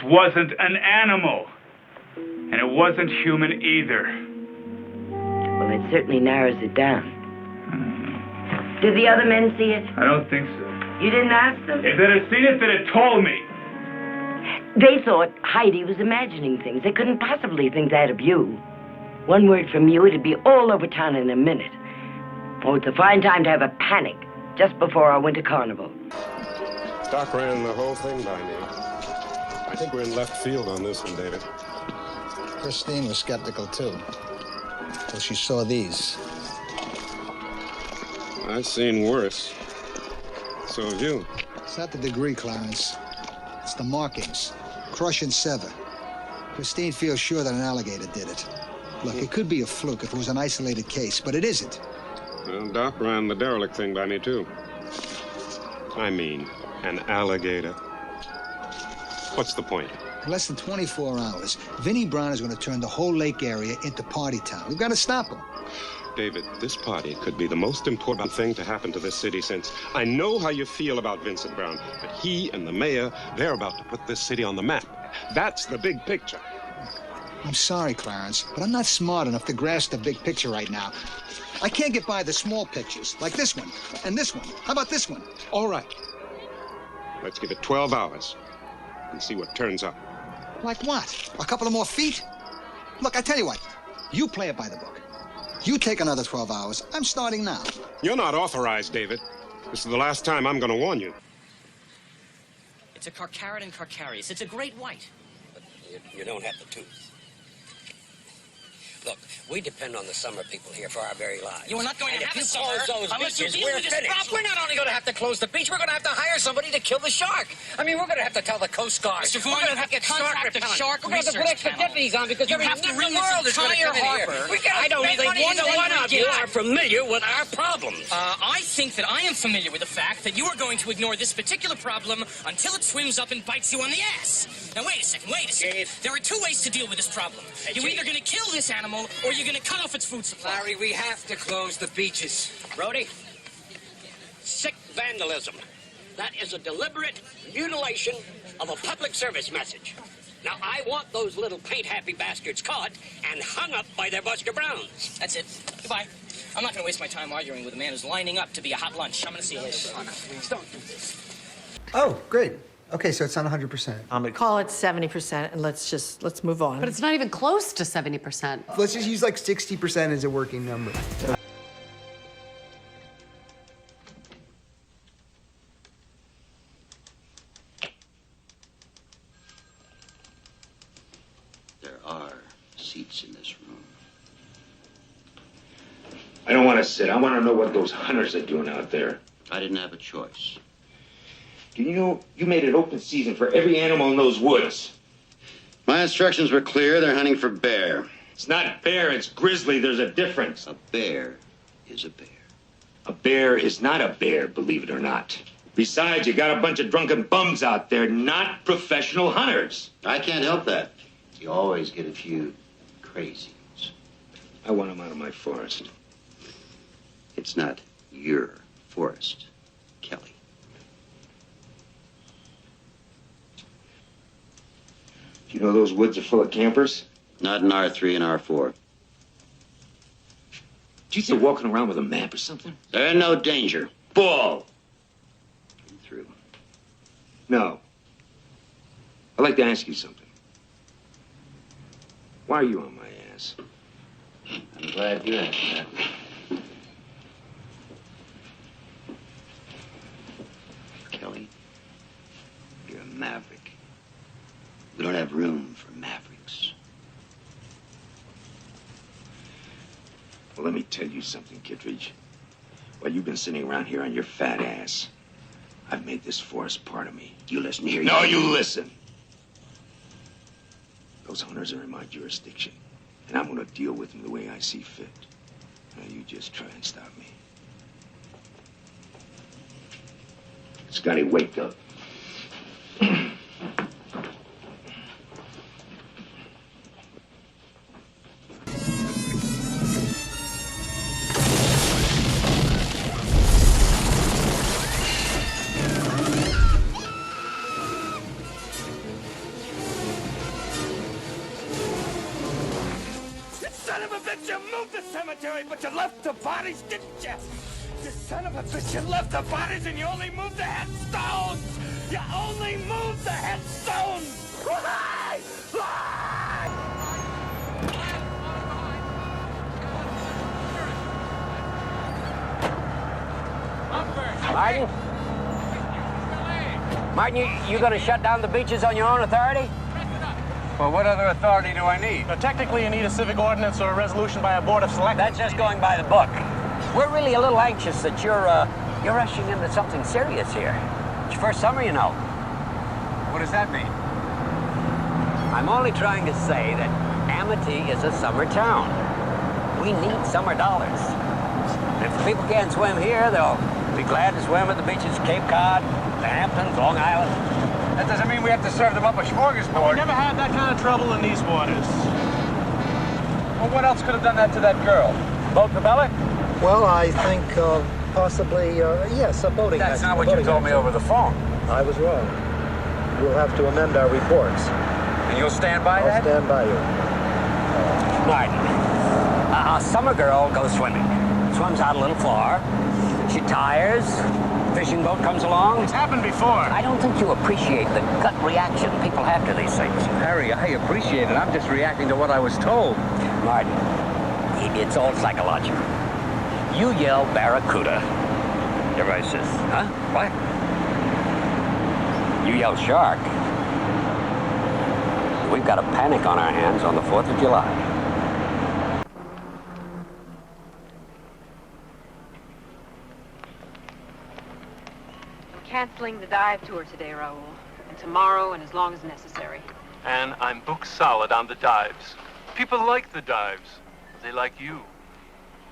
wasn't an animal. And it wasn't human either. Well, it certainly narrows it down. Did the other men see it? I don't think so. You didn't ask them? If they'd have seen it, they'd have told me. They thought Heidi was imagining things. They couldn't possibly think that of you. One word from you, it'd be all over town in a minute. Oh, it's a fine time to have a panic just before our winter carnival. Doc ran the whole thing by me. I think we're in left field on this one, David. Christine was skeptical, too. Till she saw these. I've seen worse. So have you. It's not the degree, Clarence. It's the markings. Crush and sever. Christine feels sure that an alligator did it. Look, it could be a fluke if it was an isolated case, but it isn't. Well, Doc ran the derelict thing by me, too. I mean, an alligator. What's the point? In less than 24 hours, Vinnie Brown is going to turn the whole lake area into party town. We've got to stop him. David, this party could be the most important thing to happen to this city since I know how you feel about Vincent Brown, but he and the mayor, they're about to put this city on the map. That's the big picture. I'm sorry, Clarence, but I'm not smart enough to grasp the big picture right now. I can't get by the small pictures, like this one and this one. How about this one? All right. Let's give it 12 hours and see what turns up. Like what? A couple of more feet? Look, I tell you what. You play it by the book. You take another 12 hours. I'm starting now. You're not authorized, David. This is the last time I'm going to warn you. It's a Carcharodon carcharias. It's a great white. But you don't have the tooth. Look, we depend on the summer people here for our very lives. You are not going to have a summer those unless you beaches, deal we're with this finished. problem. We're not only going to have to close the beach, we're going to have to hire somebody to kill the shark. I mean, we're going to have to tell the Coast Guard. Mr. Vaughn, we're going to have to you get shark contract the repellent. shark We're going to have to put research extra deputies on because You every have to nut in ring the this world is going to come in entire here. harbor. I don't spend think money either you one don't of you get. are familiar with our problems. I think that I am familiar with the fact that you are going to ignore this particular problem until it swims up and bites you on the ass. Now, wait a second. Chief. There are two ways to deal with this problem. You're Chief. either going to kill this animal or you're going to cut off its food supply. Larry, we have to close the beaches. Brody, sick vandalism. That is a deliberate mutilation of a public service message. Now, I want those little paint-happy bastards caught and hung up by their Buster Browns. That's it. Goodbye. I'm not going to waste my time arguing with a man who's lining up to be a hot lunch. I'm going to see you later. Please don't do this. Oh, great. Okay, so it's not 100%. Call it 70% and let's move on. But it's not even close to 70%. Let's just use like 60% as a working number. There are seats in this room. I don't want to sit. I want to know what those hunters are doing out there. I didn't have a choice. Do you know you made it open season for every animal in those woods? My instructions were clear. They're hunting for bear. It's not bear, it's grizzly. There's a difference. A bear is a bear. A bear is not a bear, believe it or not. Besides, you got a bunch of drunken bums out there, not professional hunters. I can't help that. You always get a few crazies. I want them out of my forest. It's not your forest, Kelly. Do you know those woods are full of campers? Not in R3 and R4. Do you think they're walking around with a map or something? They're in no danger. Bull! Come through. No. I'd like to ask you something. Why are you on my ass? I'm glad you asked that. Kelly, you're a maverick. We don't have room for mavericks. Well, let me tell you something, Kittredge. While you've been sitting around here on your fat ass, I've made this forest part of me. You listen here. No, you listen. Those hunters are in my jurisdiction, and I'm going to deal with them the way I see fit. Now, you just try and stop me. Scotty, wake up. of a bitch, you moved the cemetery, but you left the bodies, didn't you? You son of a bitch, you left the bodies and you only moved the headstones! You only moved the headstones! Lie! Lie! Martin? Martin, you gonna shut down the beaches on your own authority? Well, what other authority do I need? Technically, you need a civic ordinance or a resolution by a board of selectmen. That's just going by the book. We're really a little anxious that you're rushing into something serious here. It's your first summer, you know. What does that mean? I'm only trying to say that Amity is a summer town. We need summer dollars. If the people can't swim here, they'll be glad to swim at the beaches of Cape Cod, the Hamptons, Long Island. That doesn't mean we have to serve them up a smorgasbord. We never had that kind of trouble in these waters. Well, what else could have done that to that girl? Boat propeller? Well, I think possibly, yes, a boating That's accident. not what you told me over the phone. I was wrong. We'll have to amend our reports. And you'll stand by I'll that? stand by you. Martin, a summer girl goes swimming. Swims out a little far. She tires. Fishing boat comes along. It's happened before. I don't think you appreciate the gut reaction people have to these things. Harry, I appreciate it. I'm just reacting to what I was told. Martin, it's all psychological. You yell barracuda. Everybody says, huh? What? You yell shark. We've got a panic on our hands on the 4th of July. Canceling the dive tour today, Raoul. And tomorrow and as long as necessary. And I'm booked solid on the dives. People like the dives. They like you.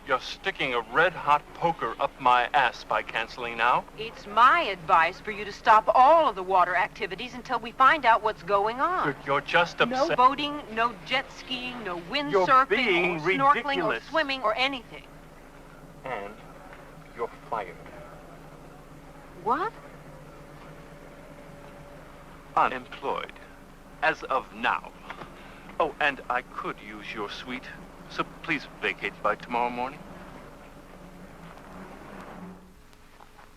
You're sticking a red-hot poker up my ass by canceling now. It's my advice for you to stop all of the water activities until we find out what's going on. You're just upset. No boating, no jet skiing, no windsurfing, You're being or snorkeling, ridiculous. or swimming, or anything. And you're fired. What? Unemployed. As of now. Oh, and I could use your suite. So please vacate by tomorrow morning.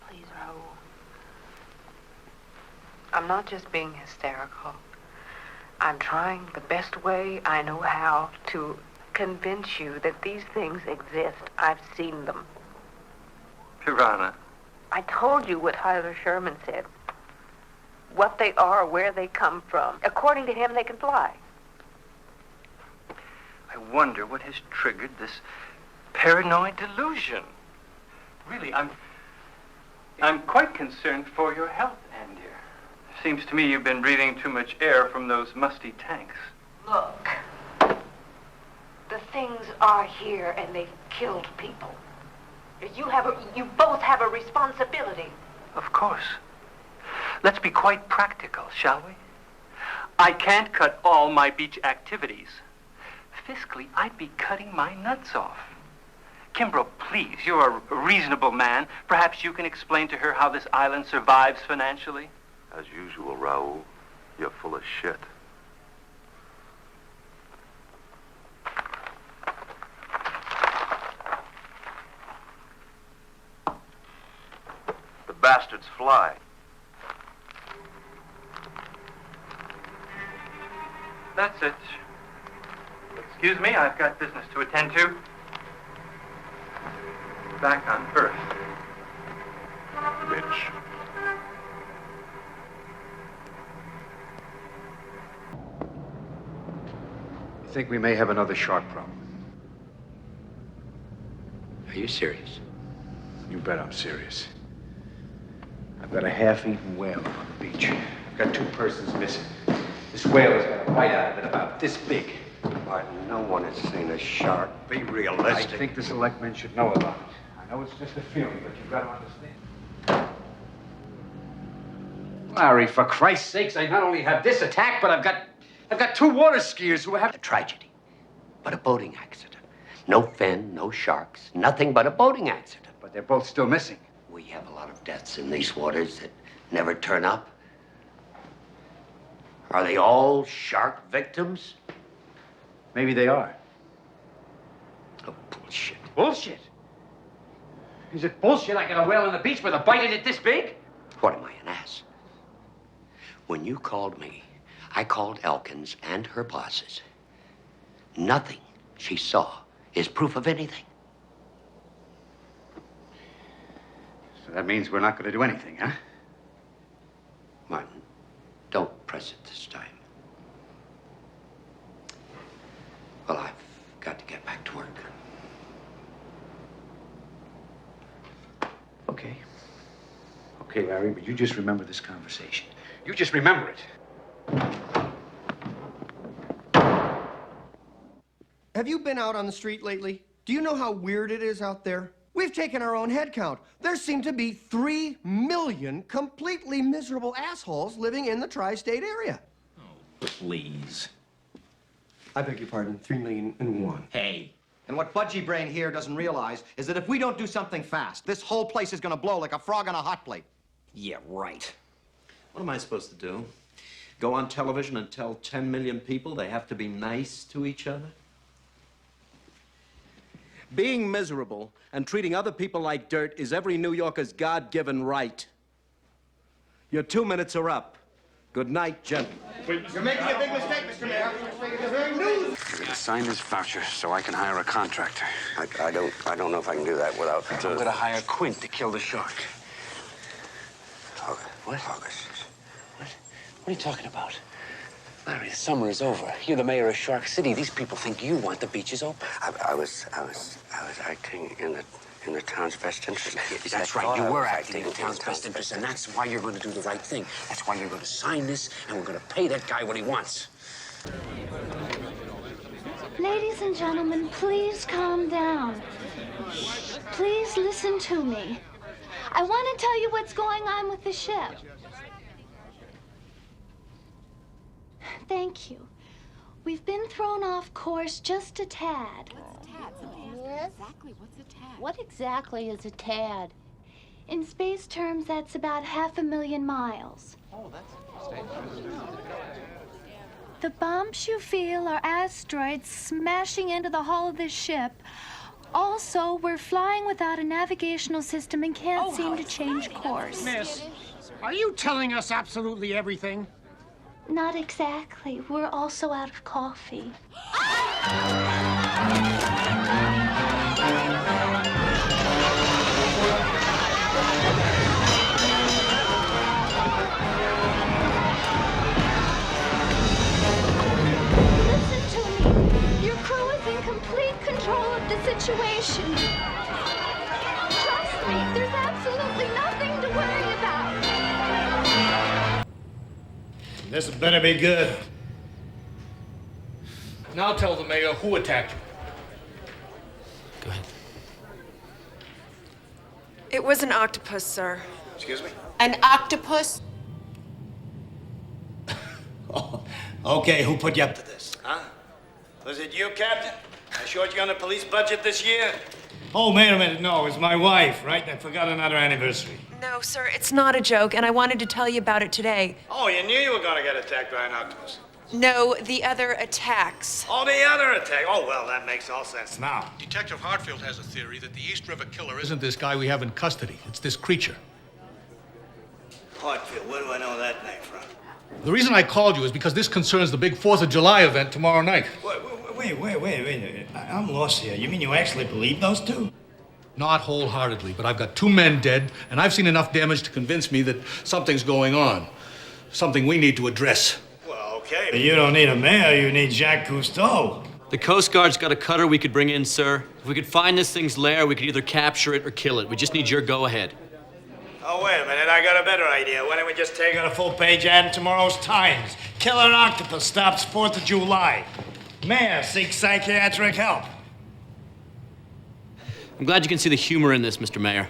Please, Raoul. I'm not just being hysterical. I'm trying the best way I know how to convince you that these things exist. I've seen them. Piranha. I told you what Tyler Sherman said. What they are, where they come from. According to him, they can fly. I wonder what has triggered this paranoid delusion. Really, I'm quite concerned for your health, Anne dear. Seems to me you've been breathing too much air from those musty tanks. Look. The things are here and they've killed people. You both have a responsibility. Of course. Let's be quite practical, shall we? I can't cut all my beach activities. Fiscally, I'd be cutting my nuts off. Kimbrough, please, you're a reasonable man. Perhaps you can explain to her how this island survives financially? As usual, Raoul, you're full of shit. The bastards fly. That's it. Excuse me, I've got business to attend to. Back on Earth. Bitch. I think we may have another shark problem. Are you serious? You bet I'm serious. I've got a half-eaten whale on the beach. I've got 2 persons missing. This whale has got a bite out of it about this big. Martin, no one has seen a shark. Be realistic. I think the selectmen should know about it. I know it's just a feeling, but you've got to understand. Larry, for Christ's sakes, I not only have this attack, but I've got 2 water skiers who have... A tragedy, but a boating accident. No fin, no sharks, nothing but a boating accident. But they're both still missing. We have a lot of deaths in these waters that never turn up. Are they all shark victims? Maybe they are. Bullshit. Bullshit? Is it bullshit I got a whale on the beach with a bite in it this big? What am I, an ass? When you called me, I called Elkins and her bosses. Nothing she saw is proof of anything. So that means we're not going to do anything, huh? Martin, don't press it this time. Well, I've got to get back to work. Okay. Okay, Larry, but you just remember this conversation. You just remember it. Have you been out on the street lately? Do you know how weird it is out there? We've taken our own head count. There seem to be 3 million completely miserable assholes living in the tri-state area. Oh, please. I beg your pardon, 3,000,001. Hey. And what Budgie Brain here doesn't realize is that if we don't do something fast, this whole place is gonna blow like a frog on a hot plate. Yeah, right. What am I supposed to do? Go on television and tell 10 million people they have to be nice to each other? Being miserable and treating other people like dirt is every New Yorker's God-given right. Your 2 minutes are up. Good night, gentlemen. You're making a big mistake, Mr. Mayor. It's very news. You're going to sign this voucher so I can hire a contractor. I don't know if I can do that without... I'm going to hire Quint to kill the shark. What? What are you talking about? Larry, the summer is over. You're the mayor of Shark City. These people think you want the beaches open. I was acting in the town's best interest. That's right. You were acting in the town's best interest, and that's why you're going to do the right thing. That's why you're going to sign this, and we're going to pay that guy what he wants. Ladies and gentlemen, please calm down. Please listen to me. I want to tell you what's going on with the ship. Thank you. We've been thrown off course just a tad. What's a tad? Exactly, what's a tad? What exactly is a tad? In space terms, that's about 500,000 miles. Oh, that's The bumps you feel are asteroids smashing into the hull of this ship. Also, we're flying without a navigational system and can't seem to change course. Miss, are you telling us absolutely everything? Not exactly. We're also out of coffee. Listen to me. Your crew is in complete control of the situation. Trust me, there's absolutely nothing to worry about. This better be good. Now tell the mayor who attacked you. Go ahead. It was an octopus, sir. Excuse me? An octopus? Okay, who put you up to this? Huh? Was it you, Captain? I short you on the police budget this year? Oh, wait a minute. No, it's my wife, right? I forgot another anniversary. No, sir, it's not a joke, and I wanted to tell you about it today. Oh, you knew you were going to get attacked by an octopus. No, the other attacks. Oh, the other attack. Oh, well, that makes all sense now. Detective Hartfield has a theory that the East River killer isn't this guy we have in custody. It's this creature. Hartfield, where do I know that name from? The reason I called you is because this concerns the big 4th of July event tomorrow night. Wait. I'm lost here. You mean you actually believe those two? Not wholeheartedly, but I've got 2 men dead, and I've seen enough damage to convince me that something's going on. Something we need to address. Well, okay. You don't need a mayor, you need Jacques Cousteau. The Coast Guard's got a cutter we could bring in, sir. If we could find this thing's lair, we could either capture it or kill it. We just need your go-ahead. Oh, wait a minute. I got a better idea. Why don't we just take out a full-page ad in tomorrow's Times? Killer octopus stops 4th of July. Mayor seeks psychiatric help. I'm glad you can see the humor in this, Mr. Mayor.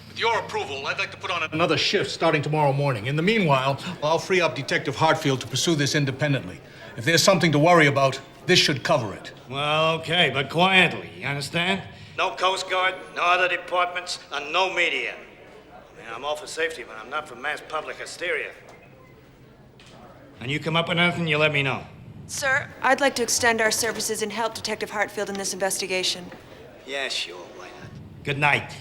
With your approval, I'd like to put on another shift starting tomorrow morning. In the meanwhile, I'll free up Detective Hartfield to pursue this independently. If there's something to worry about, this should cover it. Well, okay, but quietly, you understand? No Coast Guard, no other departments, and no media. I mean, I'm all for safety, but I'm not for mass public hysteria. And you come up with anything, you let me know. Sir, I'd like to extend our services and help Detective Hartfield in this investigation. Yeah, sure, why not? Good night.